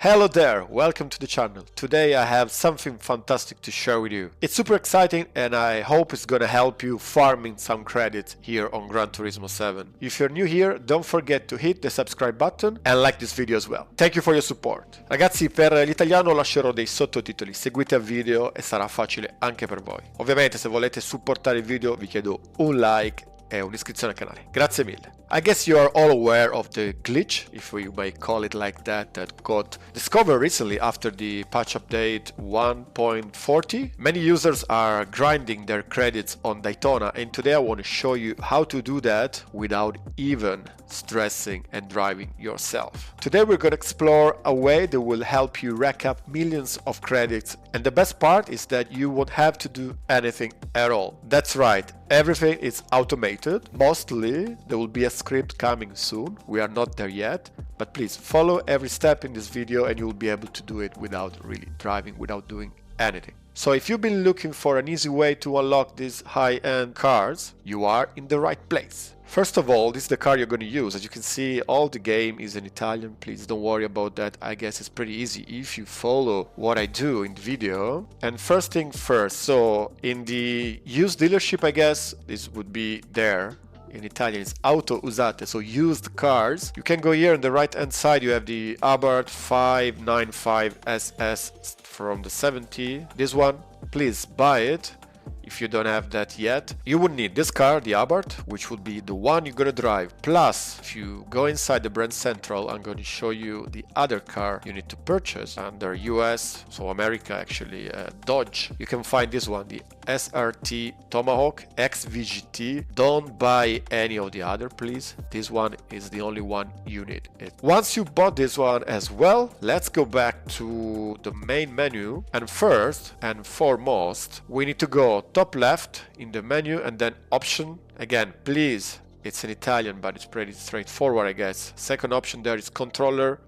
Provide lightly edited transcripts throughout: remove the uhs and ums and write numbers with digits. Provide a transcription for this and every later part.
Hello there, welcome to the channel. Today I have something fantastic to share with you. It's super exciting and I hope it's gonna help you farming some credits here on Gran Turismo 7. If you're new here, don't forget to hit the subscribe button and like this video as well. Thank you for your support. Ragazzi, per l'italiano lascerò dei sottotitoli, seguite il video e sarà facile anche per voi. Ovviamente se volete supportare il video vi chiedo un like e un'iscrizione al canale. Grazie mille. I guess you are all aware of the glitch, if we may call it like that got discovered recently after the patch update 1.40. Many users are grinding their credits on Daytona, and today I want to show you how to do that without even stressing and driving yourself. Today we're going to explore a way that will help you rack up millions of credits, and the best part is that you won't have to do anything at all. That's right, everything is automated. Mostly there will be a script coming soon. We are not there yet, but please follow every step in this video and you'll be able to do it without really driving, without doing anything. So if you've been looking for an easy way to unlock these high-end cars, you are in the right place. First of all, this is the car you're going to use. As you can see, all the game is in Italian. Please don't worry about that. I guess it's pretty easy if you follow what I do in the video. And first thing first, so in the used dealership, I guess this would be there. In Italian it's auto usate, so used cars. You can go here on the right hand side, you have the Abarth 595 SS from the 70. This one, please buy it if you don't have that yet. You would need this car, the Abarth, which would be the one you're gonna drive. Plus, if you go inside the brand central, I'm going to show you the other car you need to purchase under US, so America actually, Dodge. You can find this one, the SRT Tomahawk XVGT. Don't buy any of the other, please. This one is the only one you need. Once you bought this one as well, let's go back to the main menu. And first and foremost, we need to go top left in the menu and then option. Again, please, it's in Italian, but it's pretty straightforward, I guess. Second option there is controller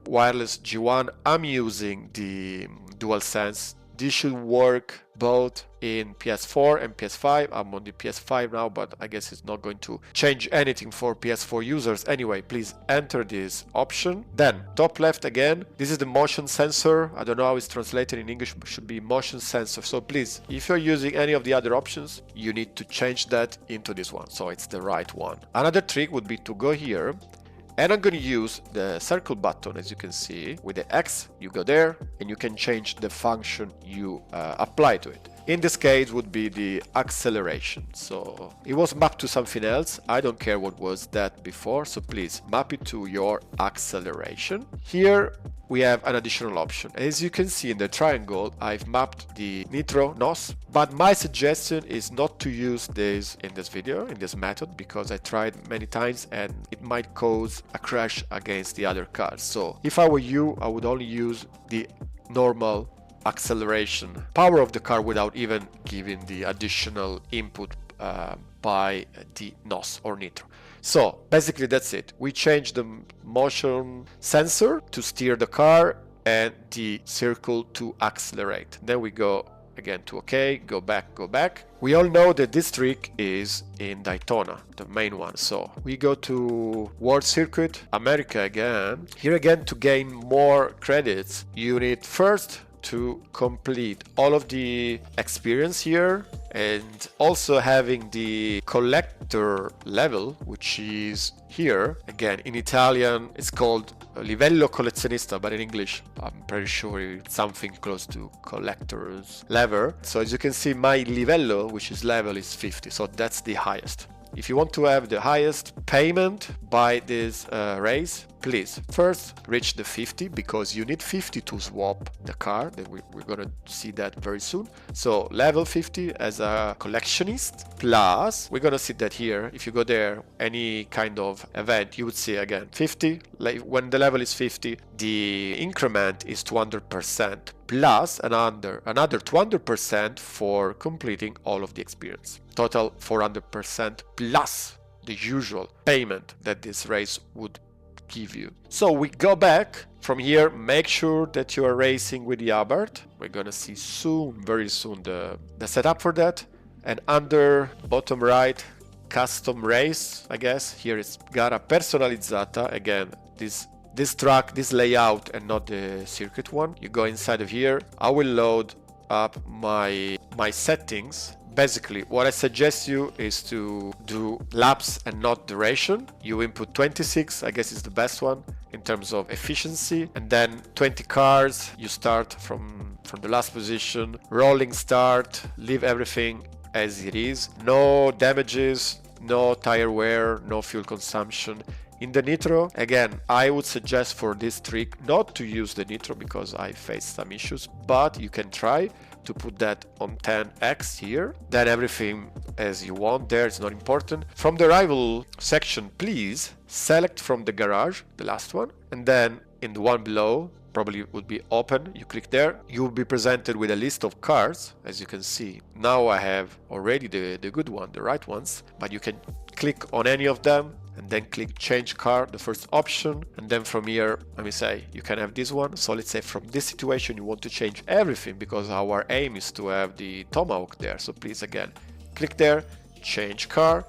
wireless G1. I'm using the DualSense. This should work both in PS4 and PS5. I'm on the PS5 now, but I guess it's not going to change anything for PS4 users. Anyway, please enter this option. Then top left again, this is the motion sensor. I don't know how it's translated in English, but it should be motion sensor. So please, if you're using any of the other options, you need to change that into this one, so it's the right one. Another trick would be to go here, and I'm going to use the circle button. As you can see, with the X you go there and you can change the function you apply to it. In this case would be the acceleration. So it was mapped to something else. I don't care what was that before, so please map it to your acceleration. Here we have an additional option. As you can see in the triangle, I've mapped the nitro NOS, but my suggestion is not to use this in this video, in this method, because I tried many times and it might cause a crash against the other cars. So if I were you, I would only use the normal acceleration power of the car without even giving the additional input by the NOS or nitro. So basically that's it. We changed the motion sensor to steer the car and the circle to accelerate. Then we go again to OK, go back. We all know that this trick is in Daytona, the main one. So we go to World Circuit, America again. Here again, to gain more credits, you need first to complete all of the experience here, and also having the collector level, which is here. Again, in Italian it's called livello collezionista, but in English I'm pretty sure it's something close to collector's level. So as you can see, my livello, which is level, is 50, so that's the highest. If you want to have the highest payment by this race, please first reach the 50, because you need 50 to swap the car. We're gonna see that very soon. So level 50 as a collectionist, plus we're gonna see that here. If you go there, any kind of event, you would see again 50. Like when the level is 50, the increment is 200%, plus another 200% for completing all of the experience. Total 400% plus the usual payment that this race would give you. So we go back from here. Make sure that you are racing with the Abarth. We're gonna see soon, very soon, the setup for that. And under bottom right, custom race, I guess here it's gara personalizzata. Again, this this track, this layout, and not the circuit one. You go inside of here. I will load up my settings. Basically, what I suggest you is to do laps and not duration. You input 26, I guess is the best one in terms of efficiency, and then 20 cars. You start from the last position, rolling start, leave everything as it is. No damages, no tire wear, no fuel consumption. In the nitro, again, I would suggest for this trick not to use the nitro because I faced some issues, but you can try to put that on 10x here. Then everything as you want there, it's not important. From the rival section, please select from the garage, the last one, and then in the one below, probably would be open, you click there, you will be presented with a list of cars, as you can see. Now I have already the good one, the right ones, but you can click on any of them and then click change car, the first option, and then from here, let me say, you can have this one. So let's say from this situation you want to change everything because our aim is to have the Tomahawk there. So please again, click there, change car,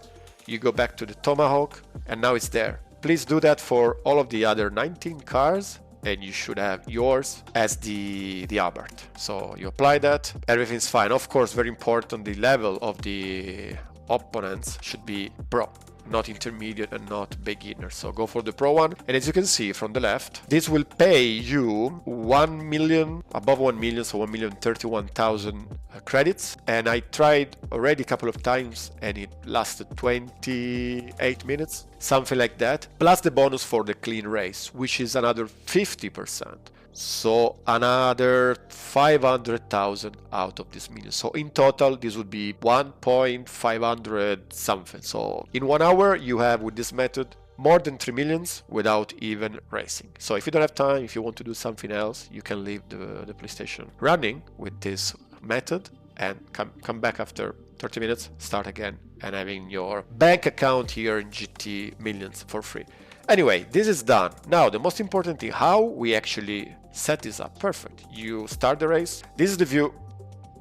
you go back to the Tomahawk, and now it's there. Please do that for all of the other 19 cars, and you should have yours as the Abarth. So you apply that, everything's fine. Of course, very important, the level of the opponents should be pro, not intermediate and not beginner. So go for the pro one, and as you can see from the left, this will pay you 1 million, above 1 million, so 1,031,000 credits. And I tried already a couple of times and it lasted 28 minutes, something like that, plus the bonus for the clean race, which is another 50%. So another 500,000 out of this million. So in total, this would be 1.500 something. So in 1 hour, you have with this method more than 3 millions without even racing. So if you don't have time, if you want to do something else, you can leave the PlayStation running with this method and come back after 30 minutes, start again, and having your bank account here in GT millions for free. Anyway, this is done. Now, the most important thing, how we actually set this up. Perfect. You start the race. This is the view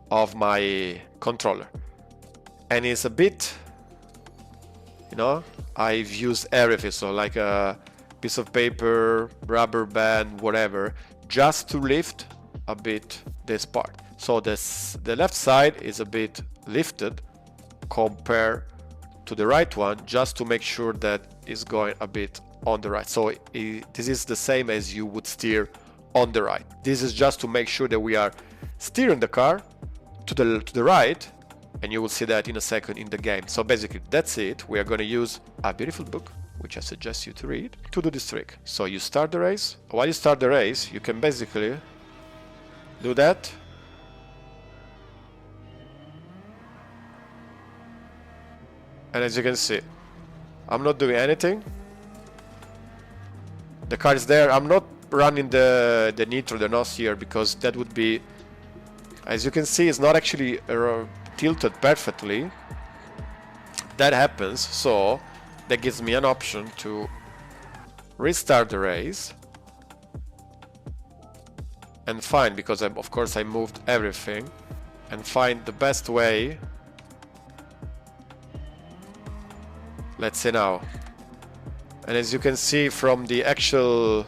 of my controller. And it's a bit, you know, I've used everything. So like a piece of paper, rubber band, whatever, just to lift a bit this part. So the left side is a bit lifted compared to the right one, just to make sure that it's going a bit on the right. So this is the same as you would steer on the right. This is just to make sure that we are steering the car to the right, and you will see that in a second in the game. So basically that's it. We are going to use a beautiful book, which I suggest you to read, to do this trick. So you start the race. While you start the race, you can basically do that. And as you can see, I'm not doing anything. The car is there. I'm not running the nitro, the NOS here, because that would be, as you can see, it's not actually tilted perfectly. That happens, so that gives me an option to restart the race. And find, because of course I moved everything, and find the best way. Let's say now. And as you can see from the actual,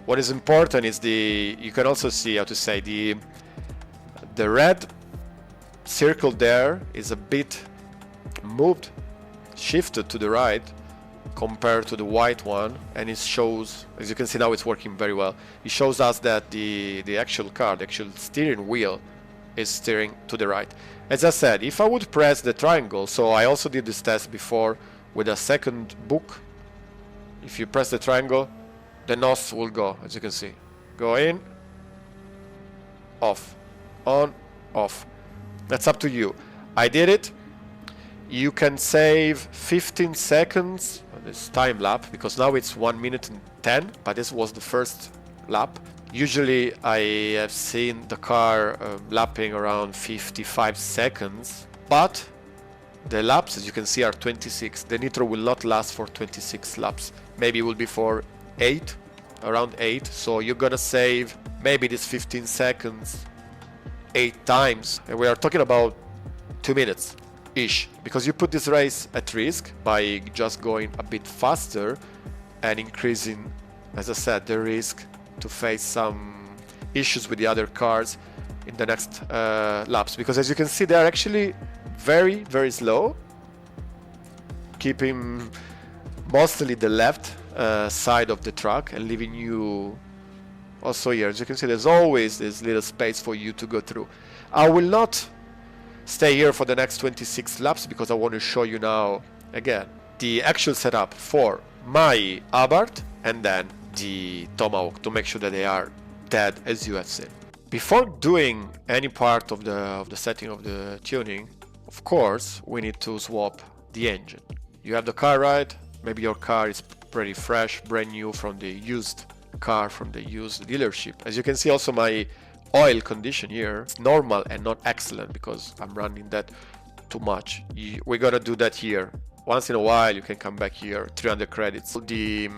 what is important is you can also see how to say the red circle there is a bit moved, shifted to the right compared to the white one, and it shows, as you can see now, it's working very well. It shows us that the actual car, the actual steering wheel is steering to the right. As I said, if I would press the triangle, so I also did this test before with a second book. If you press the triangle, the NOS will go, as you can see. Go in, off, on, off. That's up to you. I did it. You can save 15 seconds on this time lap, because now it's 1 minute and 10, but this was the first lap. Usually I have seen the car lapping around 55 seconds, but the laps, as you can see, are 26. The nitro will not last for 26 laps. Maybe it will be for 8, around 8. So you're gonna save maybe this 15 seconds 8 times. And we are talking about 2 minutes-ish. Because you put this race at risk by just going a bit faster and increasing as I said, the risk to face some issues with the other cars in the next laps, because as you can see, they are actually very, very slow, keeping mostly the left side of the track and leaving you also here. As you can see, there's always this little space for you to go through. I will not stay here for the next 26 laps because I want to show you now again the actual setup for my Abarth and then the Tomahawk to make sure that they are dead as you have seen. Before doing any part of the setting of the tuning, of course we need to swap the engine. You have the car, right? Maybe your car is pretty fresh, brand new from the used car, from the used dealership. As you can see, also my oil condition here is normal and not excellent because I'm running that too much. We're gonna do that here. Once in a while you can come back here, 300 credits. The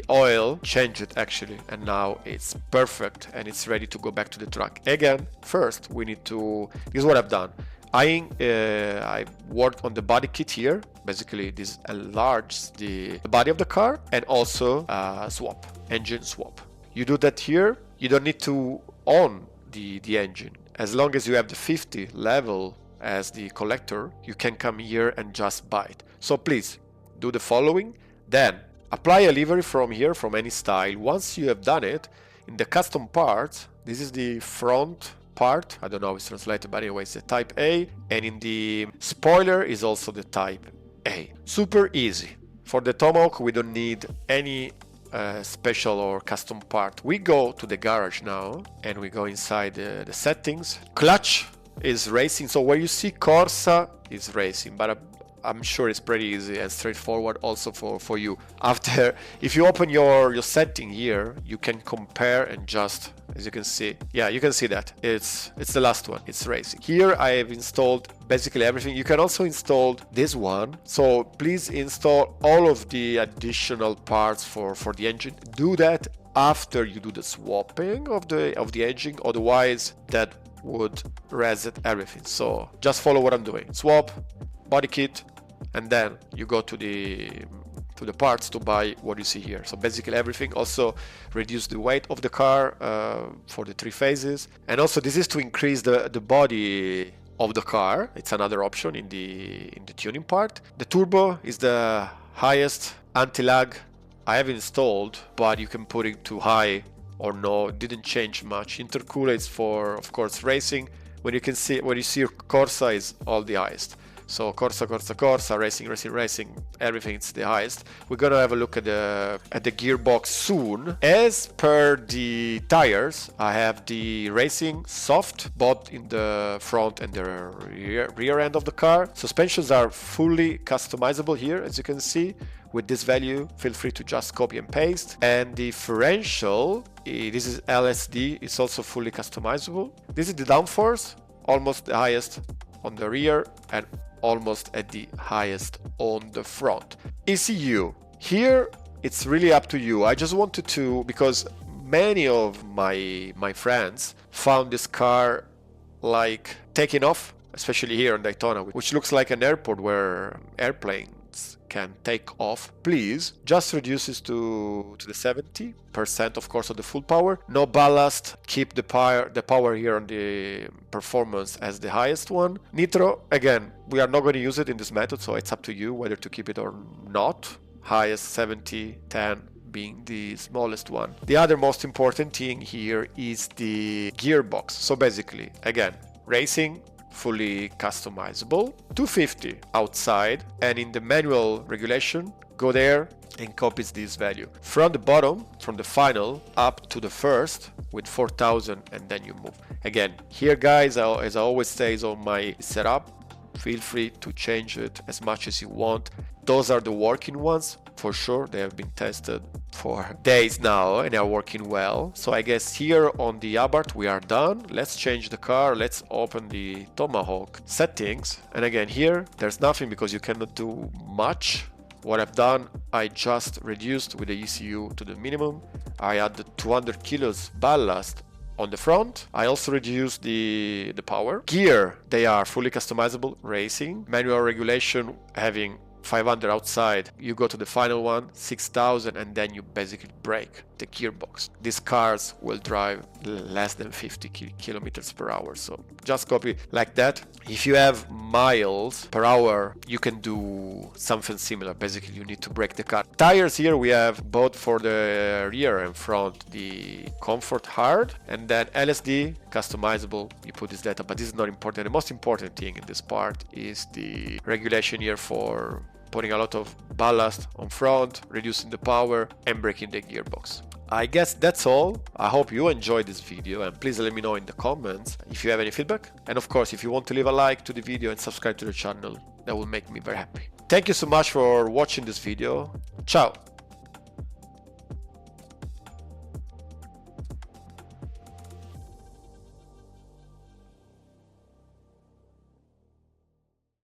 oil changed actually, and now it's perfect and it's ready to go back to the track. Again, first we need to, this is what I've done. I worked on the body kit here. Basically this enlarges the body of the car, and also swap, engine swap. You do that here. You don't need to on the engine. As long as you have the 50 level as the collector, you can come here and just buy it. So please do the following, then apply a livery from here, from any style. Once you have done it, in the custom parts, this is the front part, I don't know how it's translated, but anyway, it's the type A, and in the spoiler is also the type A. Super easy. For the Tomahawk we don't need any special or custom part. We go to the garage now and we go inside the settings. Clutch is racing, so where you see Corsa is racing, but I'm sure it's pretty easy and straightforward also for you. After, if you open your setting here, you can compare and just, as you can see, yeah, you can see that it's the last one, it's racing. Here I have installed basically everything. You can also install this one, so please install all of the additional parts for the engine. Do that after you do the swapping of the engine, otherwise that would reset everything. So just follow what I'm doing. Swap, body kit, and then you go to the parts to buy what you see here. So basically everything. Also reduce the weight of the car for the 3 phases, and also this is to increase the body of the car. It's another option in the tuning part. The turbo is the highest. Anti-lag I have installed, but you can put it to high or no, it didn't change much. Intercooler is for, of course, racing. When you see Corsa is all the highest. So Corsa, racing, everything is the highest. We're gonna have a look at the gearbox soon. As per the tires, I have the racing soft, both in the front and the rear end of the car. Suspensions are fully customizable here, as you can see. With this value, feel free to just copy and paste. And differential, this is LSD, it's also fully customizable. This is the downforce, almost the highest on the rear and almost at the highest on the front. ECU, here it's really up to you. I just wanted to, because many of my friends found this car like taking off, especially here in Daytona, which looks like an airport where airplanes can take off. Please just reduce this to the 70%, of course, of the full power. No ballast, keep the power here on the performance as the highest one. Nitro, again, we are not going to use it in this method, so it's up to you whether to keep it or not. Highest 70, 10 being the smallest one. The other most important thing here is the gearbox. So basically, again, racing, fully customizable, 250 outside, and in the manual regulation, go there and copies this value. From the bottom, from the final up to the first with 4000, and then you move. Again, here guys, as I always say on my setup, feel free to change it as much as you want. Those are the working ones, for sure. They have been tested for days now and are working well. So I guess here on the Abarth we are done. Let's change the car. Let's open the Tomahawk settings. And again, here there's nothing because you cannot do much. What I've done, I just reduced with the ECU to the minimum. I added 200 kilos ballast on the front. I also reduced the power. Gear, they are fully customizable, racing. Manual regulation, having 500 outside. You go to the final one, 6000, and then you basically brake. the gearbox. These cars will drive less than 50 kilometers per hour, so just copy like that. If you have miles per hour, you can do something similar. Basically, you need to brake the car. Tires here we have both for the rear and front, the comfort hard, and then LSD customizable. You put this data, but this is not important. The most important thing in this part is the regulation here for putting a lot of ballast on front, reducing the power, and braking the gearbox. I guess that's all. I hope you enjoyed this video, and please let me know in the comments if you have any feedback. And of course, if you want to leave a like to the video and subscribe to the channel, that will make me very happy. Thank you so much for watching this video. Ciao!